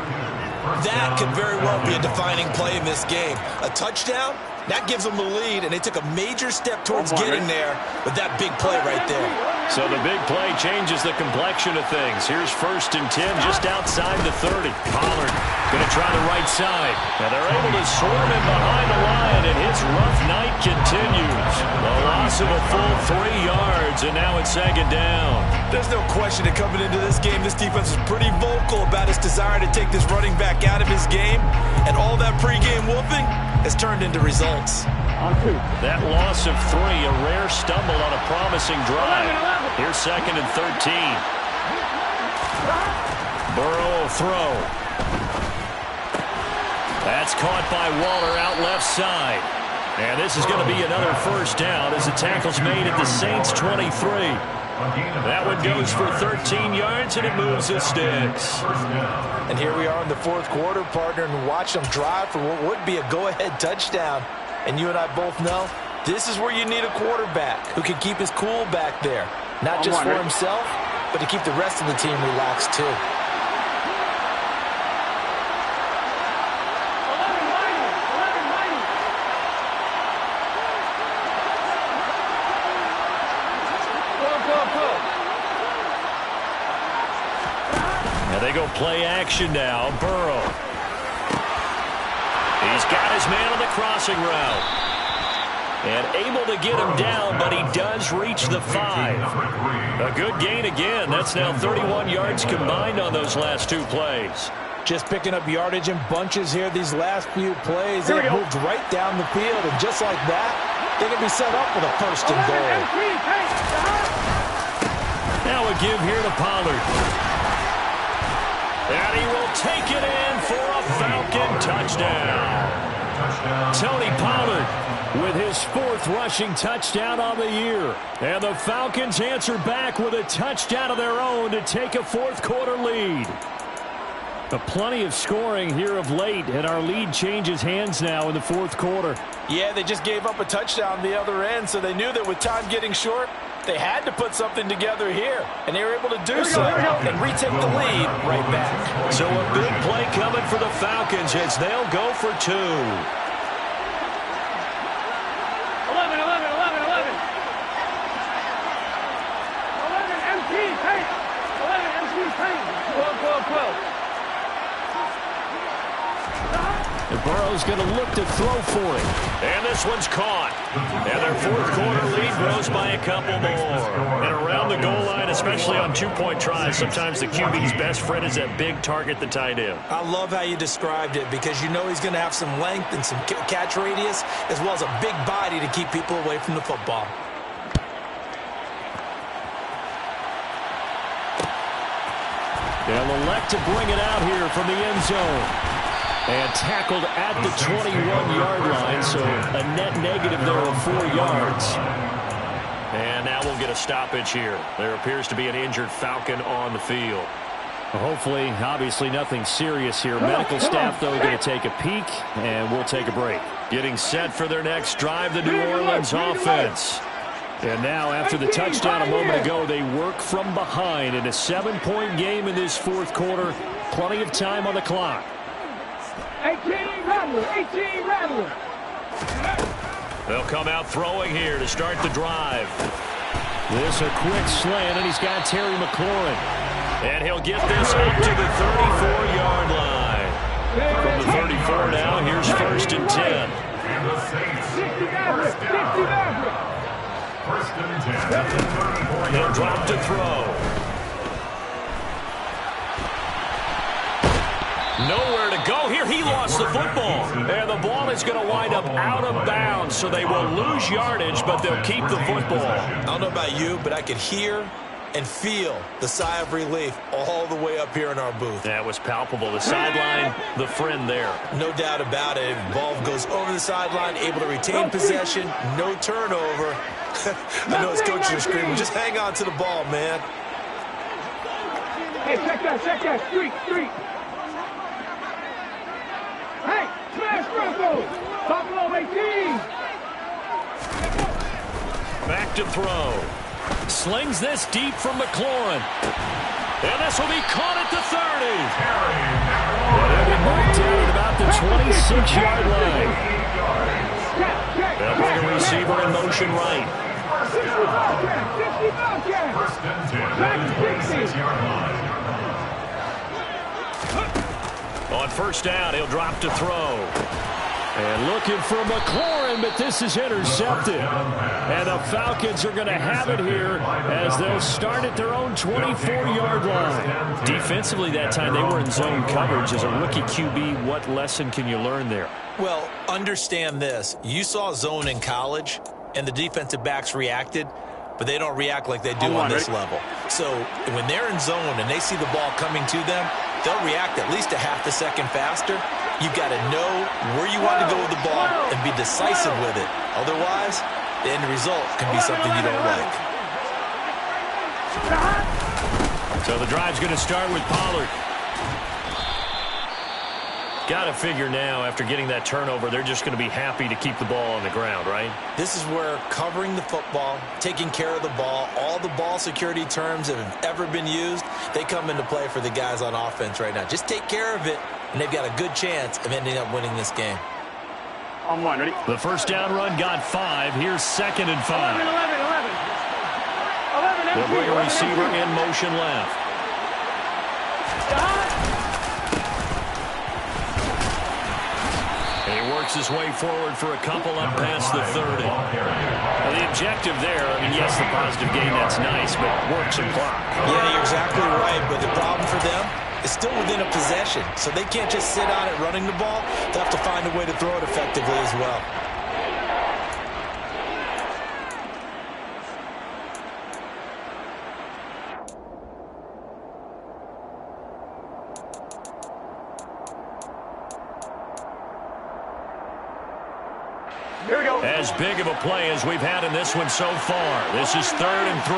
That could very well be a defining play in this game. A touchdown, that gives them the lead, and they took a major step towards getting there with that big play right there. So the big play changes the complexion of things. Here's 1st and 10 just outside the 30. Pollard going to try the right side. And they're able to swarm him behind the line, and his rough night continues. A loss of a full 3 yards, and now it's 2nd down. There's no question that coming into this game, this defense was pretty vocal about its desire to take this running back out of his game, and all that pregame whooping has turned into results. That loss of 3, a rare stumble on a promising drive. Here's 2nd and 13. Burrow will throw. That's caught by Waller out left side. And this is going to be another 1st down as the tackle's made at the Saints 23. That one goes for 13 yards, and it moves the sticks. And here we are in the 4th quarter, partner, and watch them drive for what would be a go-ahead touchdown. And you and I both know this is where you need a quarterback who can keep his cool back there. Not just for himself, but to keep the rest of the team relaxed too. They go play action now. Burrow. He's got his man on the crossing route. And able to get him down, but he does reach the 5. A good gain again. That's now 31 yards combined on those last 2 plays. Just picking up yardage in bunches here these last few plays. They've moved right down the field, and just like that, they can be set up with a first and goal. Now a give here to Pollard. And he will take it in for a Falcon touchdown. Tony Pollard with his 4th rushing touchdown on the year. And the Falcons answer back with a touchdown of their own to take a 4th quarter lead. But plenty of scoring here of late, and our lead changes hands now in the 4th quarter. Yeah, they just gave up a touchdown the other end, so they knew that with time getting short, they had to put something together here, and they were able to do so and retake the lead right back. So a big play coming for the Falcons as they'll go for 2. 12. And Burrow's going to look to throw for it. And this one's caught. And their 4th quarter lead grows by a couple more. And around the goal line, especially on 2-point tries, sometimes the QB's best friend is that big target, the tight end. I love how you described it because you know he's going to have some length and some catch radius as well as a big body to keep people away from the football. They'll elect to bring it out here from the end zone. And tackled at the 21-yard line, so a net negative there of 4 yards. And now we'll get a stoppage here. There appears to be an injured Falcon on the field. Hopefully, obviously nothing serious here. Medical staff, though, going to take a peek, and we'll take a break. Getting set for their next drive, the New Orleans offense. And now, after the touchdown a moment ago, they work from behind in a 7-point game in this 4th quarter. Plenty of time on the clock. 18 Rattler. They'll come out throwing here to start the drive. This a quick slant, and he's got Terry McLaurin. And he'll get this up to the 34-yard line. From the 34 now, here's 1st and 10. And the Saints, first and 10. He'll drop to throw. Nowhere to go here. He lost the football. And the ball is going to wind up out of bounds, so they will lose yardage, but they'll keep the football. I don't know about you, but I could hear and feel the sigh of relief all the way up here in our booth. That was palpable. The sideline, the friend there. No doubt about it. Ball goes over the sideline, able to retain possession, no turnover. I know his coaches are screaming, just hang on to the ball, man. Hey, check that. Street. Hey, smash Russell! Buffalo 18! Back to throw. Slings this deep from McLaurin. And this will be caught at the 30. They'll be marked down at about the 26-yard line. They'll bring a receiver in motion right. 60 First and 10, 26-yard line. On 1st down, he'll drop to throw. And looking for McLaurin, but this is intercepted. And the Falcons are going to have it here as they'll start at their own 24-yard line. Defensively that time, they were in zone coverage. As a rookie QB, what lesson can you learn there? Well, understand this. You saw zone in college, and the defensive backs reacted, but they don't react like they do on this level. So when they're in zone and they see the ball coming to them, they'll react at least a half a second faster. You've got to know where you want to go with the ball and be decisive with it. Otherwise, the end result can be something you don't like. So the drive's going to start with Pollard. Got to figure now, after getting that turnover, they're just going to be happy to keep the ball on the ground, right? This is where covering the football, taking care of the ball, all the ball security terms that have ever been used, they come into play for the guys on offense right now. Just take care of it, and they've got a good chance of ending up winning this game. On one, ready? The first down run got 5. Here's 2nd and 5. 11. They'll bring a receiver in motion left. And he works his way forward for a couple up past the 30. Now the objective there, I mean, yes, the positive gain, that's nice, but work some clock. Yeah, you're exactly right, but the problem for them, is still within a possession, so they can't just sit on it running the ball. They'll have to find a way to throw it effectively as well. As big of a play as we've had in this one so far. This is 3rd and 3.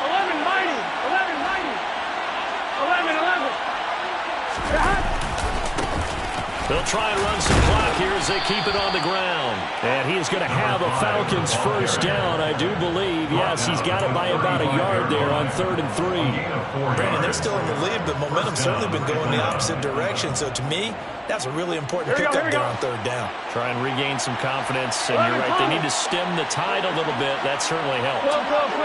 11 mighty. 11. They'll try and run some clock here as they keep it on the ground. And he is going to have a Falcons first down, I do believe. Yes, he's got it by about a yard there on 3rd and 3. Brandon, they're still in the lead, but momentum's certainly been going the opposite direction. So to me, that's a really important pickup there on 3rd down. Try and regain some confidence, and you're right. They need to stem the tide a little bit. That certainly helped.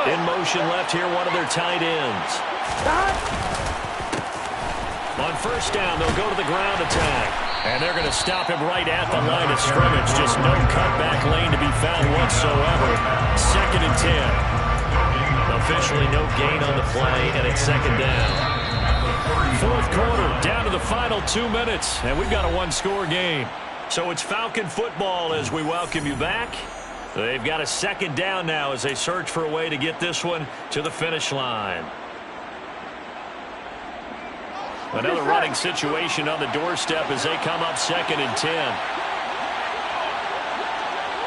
In motion left here, one of their tight ends. On first down, they'll go to the ground attack. And they're going to stop him right at the line of scrimmage. Just no cutback lane to be found whatsoever. 2nd and 10. Officially no gain on the play, and it's 2nd down. 4th quarter, down to the final 2 minutes, and we've got a one-score game. So it's Falcon football as we welcome you back. They've got a 2nd down now as they search for a way to get this one to the finish line. Another running situation on the doorstep as they come up 2nd and 10.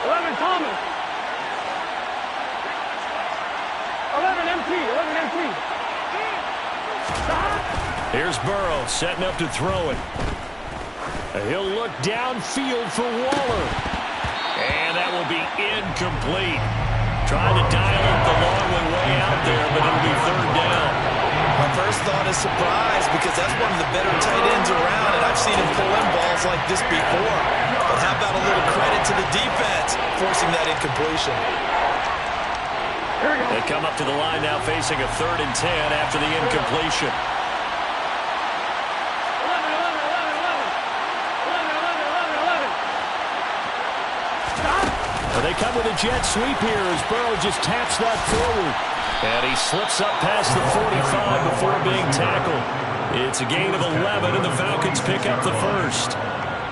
11 Thomas. 11 empty. Here's Burrow setting up to throw it. He'll look downfield for Waller. And that will be incomplete. Trying to dial up the long way out there, but it'll be 3rd down. My first thought is surprise because that's one of the better tight ends around, and I've seen him pull in balls like this before. But how about a little credit to the defense forcing that incompletion? They come up to the line now facing a 3rd and 10 after the incompletion. 11. They come with a jet sweep here as Burrow just taps that forward. And he slips up past the 45 before being tackled. It's a gain of 11, and the Falcons pick up the first.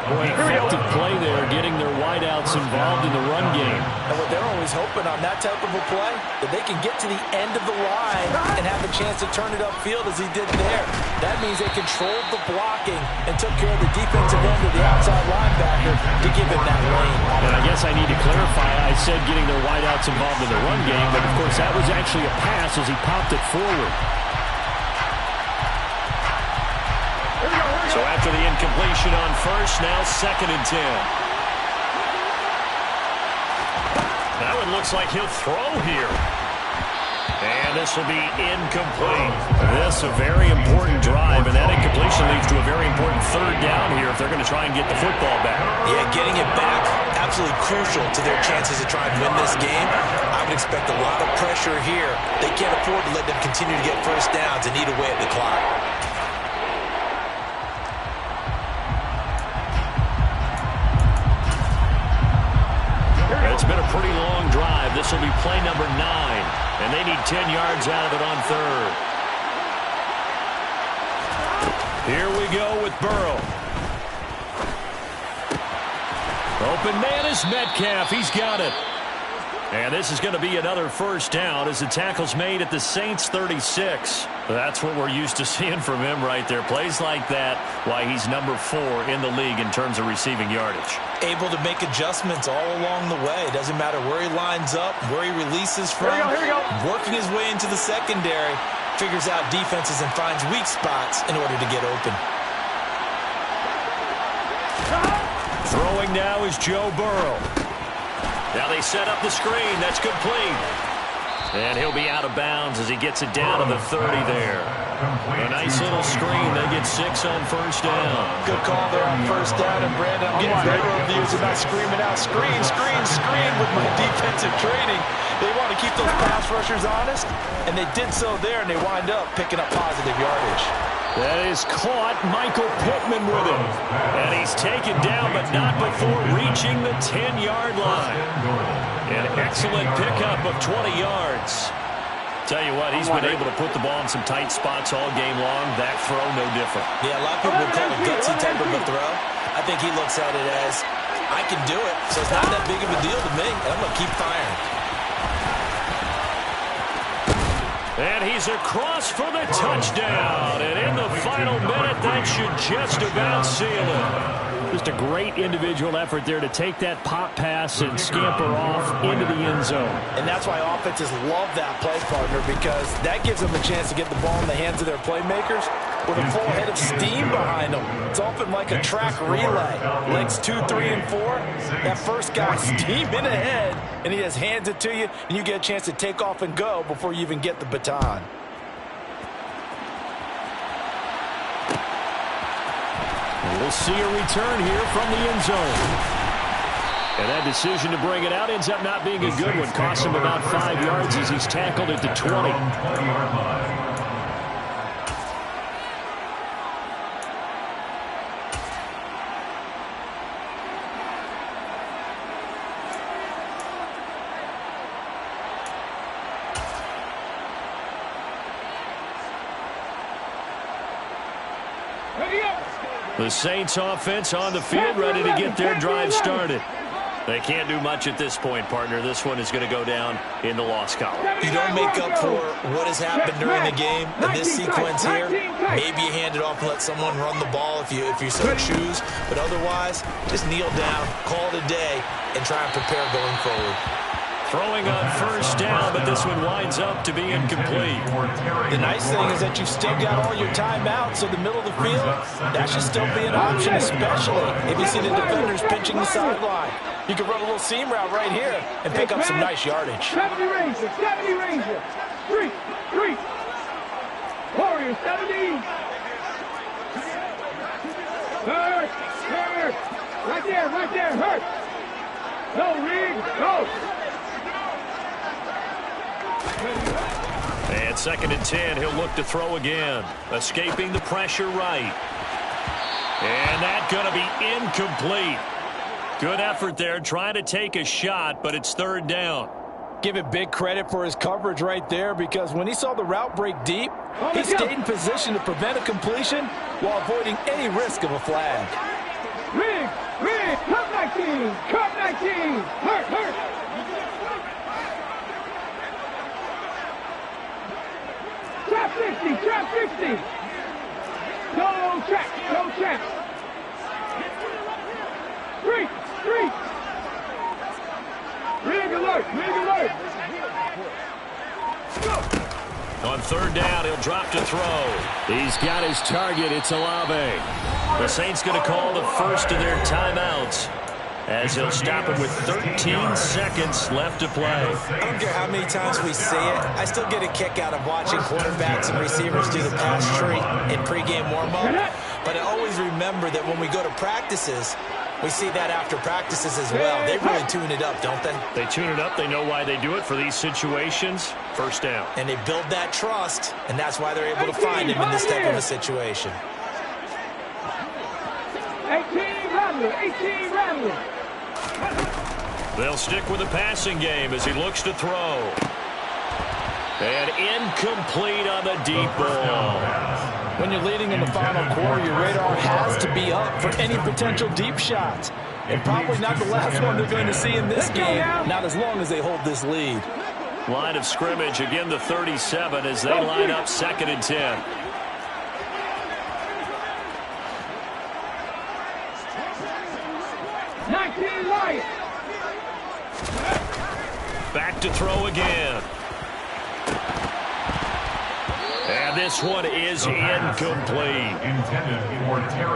Boy, effective play there, getting their wideouts involved in the run game. And what they're always hoping on that type of a play, that they can get to the end of the line and have a chance to turn it upfield as he did there. That means they controlled the blocking and took care of the defensive end of the outside linebacker to give him that lane. And I guess I need to clarify, I said getting their wideouts involved in the run game, but of course that was actually a pass as he popped it forward. So after the incompletion on first, now 2nd and 10. That one looks like he'll throw here. And this will be incomplete. This a very important drive, and that incompletion leads to a very important 3rd down here if they're going to try and get the football back. Yeah, getting it back, absolutely crucial to their chances to try and win this game. I would expect a lot of pressure here. They can't afford to let them continue to get first downs and eat away at the clock. It's been a pretty long drive. This will be play number 9, and they need 10 yards out of it on 3rd. Here we go with Burrow. Open man is Metcalf. He's got it. And this is going to be another first down as the tackle's made at the Saints 36. That's what we're used to seeing from him right there. Plays like that, why he's number 4 in the league in terms of receiving yardage. Able to make adjustments all along the way. Doesn't matter where he lines up, where he releases from. Here we go. Working his way into the secondary. Figures out defenses and finds weak spots in order to get open. Throwing now is Joe Burrow. Now they set up the screen. That's complete. And he'll be out of bounds as he gets it down to the 30 there. A nice little screen. They get 6 on first down. Good call there on first down. And Brandon, I'm getting better reviews and not screaming out, screen, screen, screen with my defensive training. They want to keep those pass rushers honest, and they did so there, and they wind up picking up positive yardage. That is caught. Michael Pittman with him. And he's taken down, but not before reaching the 10-yard line. An excellent pickup of 20 yards. Tell you what, he's been able to put the ball in some tight spots all game long. That throw, no different. Yeah, a lot of people would call it a gutsy type of a throw. I think he looks at it as, I can do it, so it's not that big of a deal to me, and I'm going to keep firing. And he's across for the touchdown. And in the final minute, that should just about seal it. Just a great individual effort there to take that pop pass and scamper off into the end zone. And that's why offenses love that play, partner, because that gives them a chance to get the ball in the hands of their playmakers with a full head of steam behind them. It's often like a track relay. Legs 2, 3, and 4. That first guy steaming ahead, and he just hands it to you, and you get a chance to take off and go before you even get the baton. We'll see a return here from the end zone. And that decision to bring it out ends up not being a good one. Cost him about 5 yards as he's tackled at the 20. The Saints offense on the field, ready to get their drive started. They can't do much at this point, partner. This one is going to go down in the loss column. You don't make up for what has happened during the game in this sequence here. Maybe you hand it off and let someone run the ball if you so choose. But otherwise, just kneel down, call it a day, and try and prepare going forward. Throwing on first down, but this one winds up to be incomplete. The nice thing is that you've still got all your timeouts, so the middle of the field, that should still be an option, especially if you see the defenders pinching the sideline. You can run a little seam route right here and pick up some nice yardage. 70 Rangers, 70 Rangers. 3. Warriors, 70. Hurt. Right there, hurt. No, Reed, go. And 2nd and 10, he'll look to throw again. Escaping the pressure right. And that's going to be incomplete. Good effort there, trying to take a shot, but it's 3rd down. Give it big credit for his coverage right there, because when he saw the route break deep, he stayed in position to prevent a completion while avoiding any risk of a flag. Rig, cut 19, hurt. Trap 50. No check. 3. Rig alert. On 3rd down, he'll drop to throw. He's got his target. It's Olave. The Saints going to call the first of their timeouts, as he'll stop it with 13 seconds left to play. I don't care how many times we say it, I still get a kick out of watching quarterbacks and receivers do the pass tree in pregame warm-up. But I always remember that when we go to practices, we see that after practices as well. They really tune it up, don't they? They tune it up. They know why they do it for these situations. First down. And they build that trust, and that's why they're able to find him in this type of a situation. 18 Rattler. They'll stick with the passing game as he looks to throw. And incomplete on the deep ball. When you're leading in the final quarter, your radar has to be up for any potential deep shots. And probably not the last one they're going to see in this game, not as long as they hold this lead. Line of scrimmage, again the 37 as they line up 2nd and 10. Back to throw again. And this one is incomplete.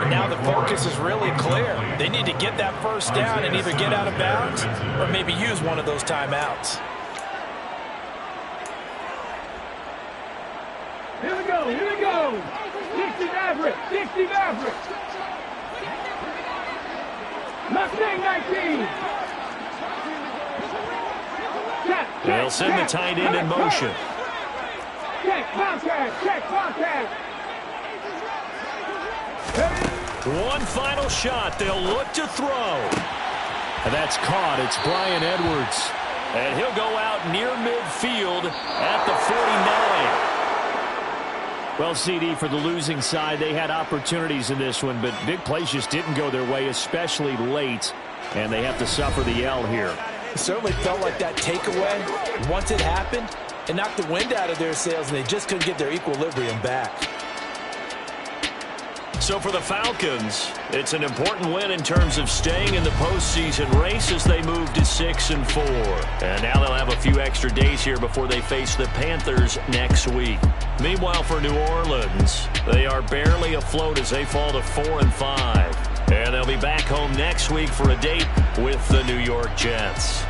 Now the focus is really clear. They need to get that first down and either get out of bounds or maybe use one of those timeouts. Here we go. 60 Maverick. Mustang 19. They'll send the tight end in motion. Check contact. One final shot. They'll look to throw. And that's caught. It's Bryan Edwards. And he'll go out near midfield at the 49. Well, CD, for the losing side, they had opportunities in this one, but big plays just didn't go their way, especially late, and they have to suffer the L here. It certainly felt like that takeaway, once it happened, it knocked the wind out of their sails, and they just couldn't get their equilibrium back. So for the Falcons, it's an important win in terms of staying in the postseason race as they move to 6-4. And now they'll have a few extra days here before they face the Panthers next week. Meanwhile, for New Orleans, they are barely afloat as they fall to 4-5. And they'll be back home next week for a date with the New York Jets.